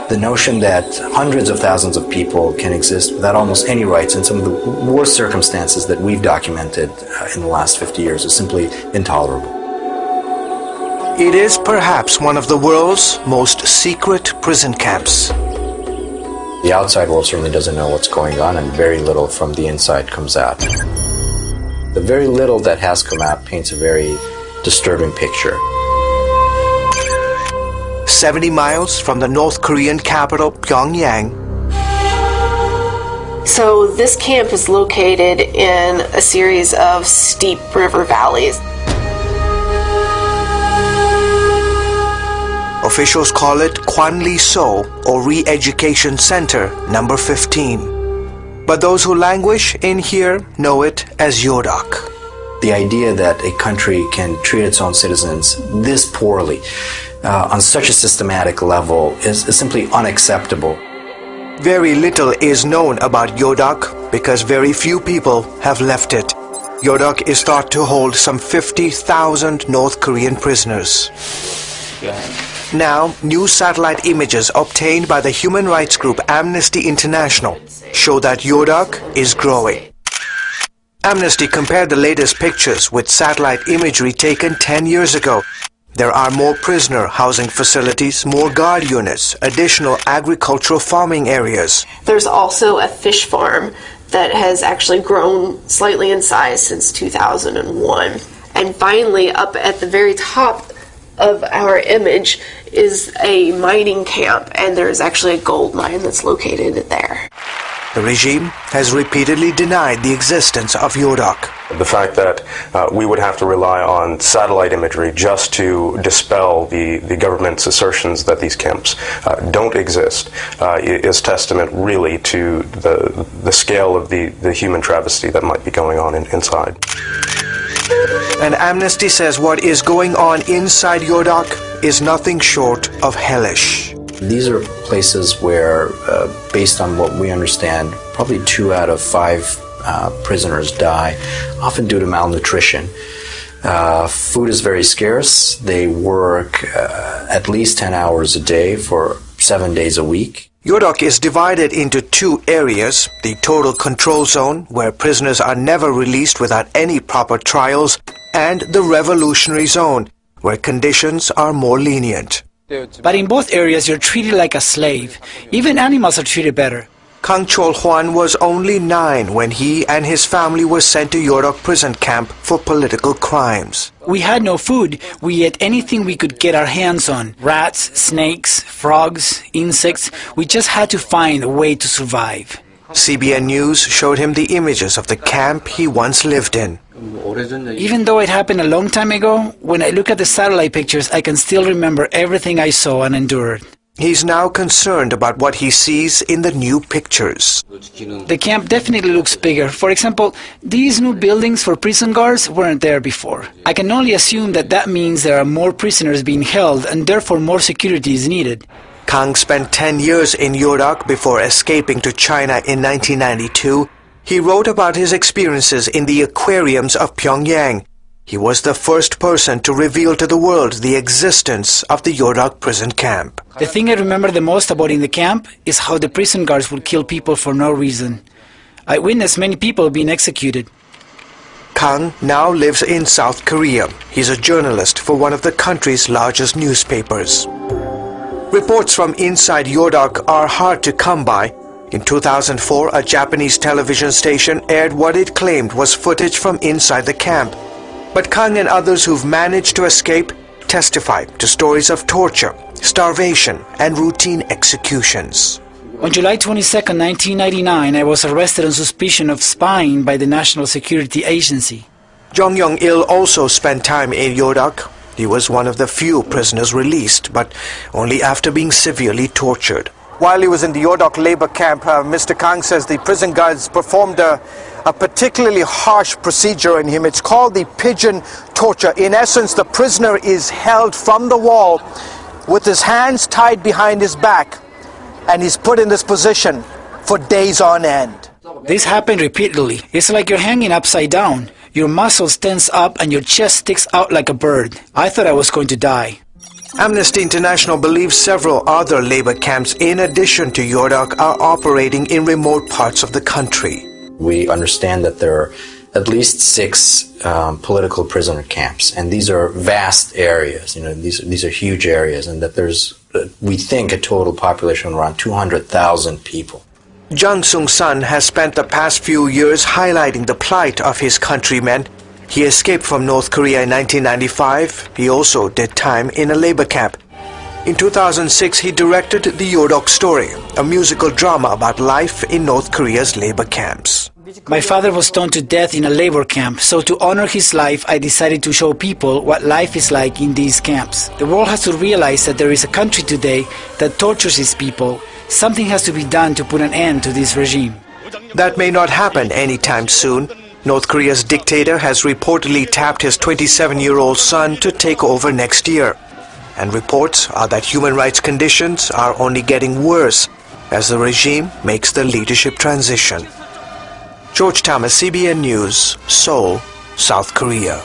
The notion that hundreds of thousands of people can exist without almost any rights in some of the worst circumstances that we've documented in the last 50 years is simply intolerable. It is perhaps one of the world's most secret prison camps. The outside world certainly doesn't know what's going on, and very little from the inside comes out. The very little that has come out paints a very disturbing picture. 70 miles from the North Korean capital, Pyongyang. So this camp is located in a series of steep river valleys. Officials call it Kwanli-so, or Re-Education Center, number 15. But those who languish in here know it as Yoduk. The idea that a country can treat its own citizens this poorly, on such a systematic level, is simply unacceptable. Very little is known about Yoduk because very few people have left it. Yoduk is thought to hold some 50,000 North Korean prisoners. Now, new satellite images obtained by the human rights group Amnesty International show that Yoduk is growing. Amnesty compared the latest pictures with satellite imagery taken 10 years ago. There are more prisoner housing facilities, more guard units, additional agricultural farming areas. There's also a fish farm that has actually grown slightly in size since 2001. And finally, up at the very top of our image is a mining camp, and there's actually a gold mine that's located there. The regime has repeatedly denied the existence of Yoduk. The fact that we would have to rely on satellite imagery just to dispel the government's assertions that these camps don't exist is testament really to the scale of the human travesty that might be going on inside. And Amnesty says what is going on inside Yoduk is nothing short of hellish. These are places where, based on what we understand, probably 2 out of 5 prisoners die, often due to malnutrition. Food is very scarce. They work at least 10 hours a day for 7 days a week. Yoduk is divided into 2 areas: the total control zone, where prisoners are never released without any proper trials, and the revolutionary zone, where conditions are more lenient. But in both areas, you're treated like a slave. Even animals are treated better. Kang Chol-hwan was only 9 when he and his family were sent to Yoduk prison camp for political crimes. We had no food. We ate anything we could get our hands on. Rats, snakes, frogs, insects. We just had to find a way to survive. CBN News showed him the images of the camp he once lived in. Even though it happened a long time ago, when I look at the satellite pictures, I can still remember everything I saw and endured. He's now concerned about what he sees in the new pictures. The camp definitely looks bigger. For example, these new buildings for prison guards weren't there before. I can only assume that that means there are more prisoners being held and therefore more security is needed. Kang spent 10 years in Yoduk before escaping to China in 1992. He wrote about his experiences in the aquariums of Pyongyang. He was the first person to reveal to the world the existence of the Yoduk prison camp. The thing I remember the most about in the camp is how the prison guards would kill people for no reason. I witnessed many people being executed. Kang now lives in South Korea. He's a journalist for one of the country's largest newspapers. Reports from inside Yoduk are hard to come by. In 2004, a Japanese television station aired what it claimed was footage from inside the camp. But Kang and others who've managed to escape testify to stories of torture, starvation, and routine executions. On July 22, 1999, I was arrested on suspicion of spying by the National Security Agency. Jong Young-il also spent time in Yoduk. He was one of the few prisoners released, but only after being severely tortured. While he was in the Yoduk labor camp, Mr. Kang says the prison guards performed a particularly harsh procedure on him. It's called the pigeon torture. In essence, the prisoner is held from the wall with his hands tied behind his back, and he's put in this position for days on end. This happened repeatedly. It's like you're hanging upside down. Your muscles tense up and your chest sticks out like a bird. I thought I was going to die. Amnesty International believes several other labor camps in addition to Yoduk are operating in remote parts of the country. We understand that there are at least 6 political prisoner camps, and these are vast areas. These are huge areas, and that there's, we think, a total population of around 200,000 people. Jung Sung-san has spent the past few years highlighting the plight of his countrymen. He escaped from North Korea in 1995. He also did time in a labor camp. In 2006, he directed The Yoduk Story, a musical drama about life in North Korea's labor camps. My father was stoned to death in a labor camp, so to honor his life, I decided to show people what life is like in these camps. The world has to realize that there is a country today that tortures its people. Something has to be done to put an end to this regime. That may not happen anytime soon. North Korea's dictator has reportedly tapped his 27-year-old son to take over next year. And reports are that human rights conditions are only getting worse as the regime makes the leadership transition. George Thomas, CBN News, Seoul, South Korea.